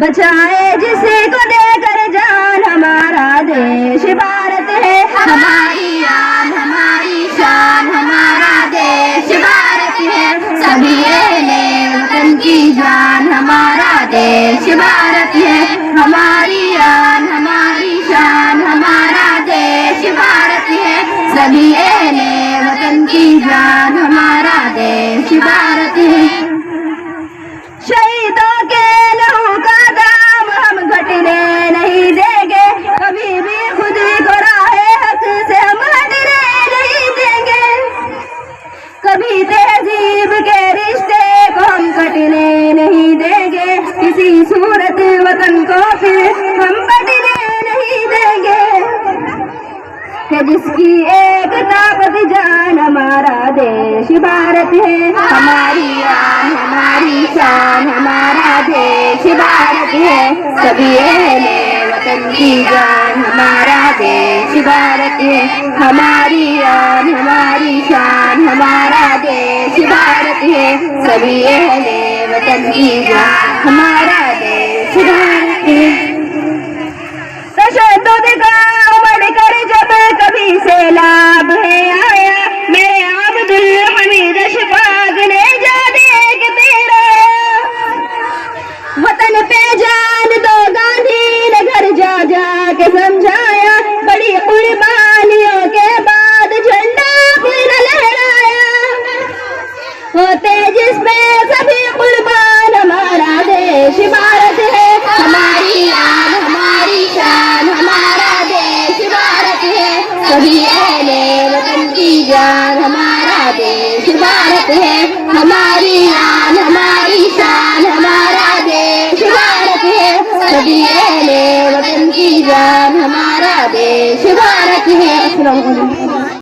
बचाए जिसे को देकर जान, हमारा देश भारत है। हमारी आन हमारी शान, हमारा देश भारत है। सभी ले वतन की जान, हमारा देश भारत है। हमारी आन हमारी शान, हमारा देश भारत है। सभी ले वतन की जान, हमारा देश भारत है। शहीदों के लहू का दाम हम घटने नहीं देंगे, कभी भी खुद को राहे हक से हम हटने नहीं देंगे। कभी तहजीब के रिश्ते को हम कटने नहीं देंगे, किसी सूरत वतन को फिर हम बटने नहीं देंगे। कि जिसकी एक ताकत जान, हमारा देश भारत है। हमारी आन हमारी शान, हमारा देश भारत है। सभी अहले वतन की जान, हमारा देश भारत है। हमारी आन हमारी शान, हमारा देश भारत है। सभी अहले वतन की जान, हमारा देश भारत है। तशद्दुद का बढ़कर जब कभी सैलाब है आया, मेरे अब्दुल हमीद अशफाक ने जो देख तेरा वतन पे जान दो, गांधी ने घर जा जा के समझाया। बड़ी कुर्बानियों के बाद झंडा फिर लहराया, होते जिसमें सभी कुर्बान, हमारा देश भारत है। हमारी आन हमारी शान, हमारा देश भारत है। सभी अहले वतन की जान, हमारा देश भारत है। हमारी आन हमारी शान, हमारा देश भारत है। सभी अहले वतन की जान, हमारा देश भारत है।